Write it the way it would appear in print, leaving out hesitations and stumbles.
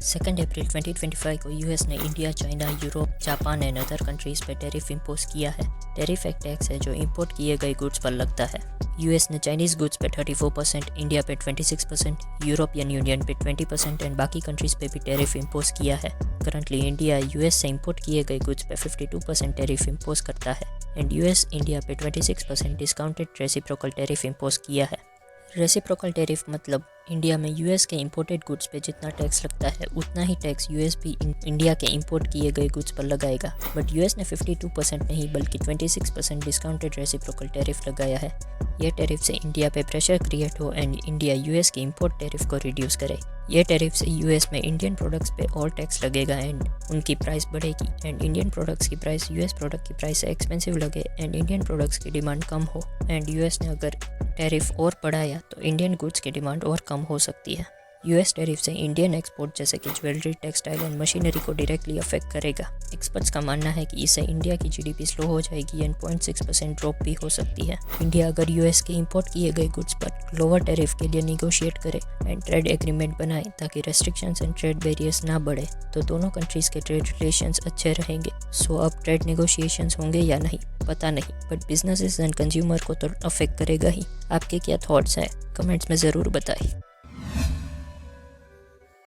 2 अप्रैल 2025 को यूएस ने India, China, Europe, Japan and other countries पे टैरिफ इम्पोज किया है। टैरिफ एक टैक्स है जो इंपोर्ट किए गए गुड्स पर लगता है। यूएस ने चाइनीज़ गुड्स पे 34%, इंडिया पे 26%, यूरोपियन यूनियन पे 20% एंड बाकी कंट्रीज़ पे भी टैरिफ इम्पोज किया है। करंटली इंडिया यूएस से इंपोर्ट किए गए गुड्स पे 52% टैरिफ इम्पोज करता है एंड यूएस इंडिया पे 26% डिस्काउंटेड रेसिप्रोकल टैरिफ इम्पोज किया है। रेसिप्रोकल टैरिफ मतलब इंडिया में यूएस के इंपोर्टेड गुड्स पे जितना टैक्स लगता है उतना ही टैक्स यूएस भी इंडिया के इंपोर्ट किए गए गुड्स पर लगाएगा। बट यूएस ने 52% नहीं बल्कि 26% डिस्काउंटेड रेसिप्रोकल टैरिफ लगाया है। यह टैरिफ से इंडिया पे प्रेशर क्रिएट हो एंड इंडिया यूएस के इंपोर्ट टैरिफ को रिड्यूस करे। यह टैरिफ से यूएस में इंडियन प्रोडक्ट्स पे और टैक्स लगेगा एंड उनकी प्राइस बढ़ेगी एंड इंडियन प्रोडक्ट्स की प्राइस यूएस प्रोडक्ट की प्राइस से एक्सपेंसिव लगे एंड इंडियन प्रोडक्ट्स की डिमांड कम हो एंड यूएस ने अगर टैरिफ और बढ़ाया तो इंडियन गुड्स की डिमांड और कम हो सकती है। यूएस टैरिफ से इंडियन एक्सपोर्ट जैसे कि ज्वेलरी, टेक्सटाइल एंड मशीनरी को डायरेक्टली अफेक्ट करेगा। एक्सपर्ट्स का मानना है कि इससे इंडिया की जीडीपी स्लो हो जाएगी एंड 0.6% ड्रॉप भी हो सकती है। इंडिया अगर यूएस के इंपोर्ट किए गए गुड्स पर लोअर टैरिफ के लिए निगोशिएट करे एंड ट्रेड एग्रीमेंट बनाए ताकि रेस्ट्रिक्शंस एंड ट्रेड बैरियर्स ना बढ़े तो दोनों कंट्रीज़ के ट्रेड रिलेशंस अच्छे रहेंगे। सो अब ट्रेड नेगोशिएशंस होंगे या नहीं पता नहीं, बट बिजनेसेस एंड कंज्यूमर को तो अफेक्ट करेगा ही। आपके क्या थॉट्स हैं कमेंट्स में ज़रूर बताएं।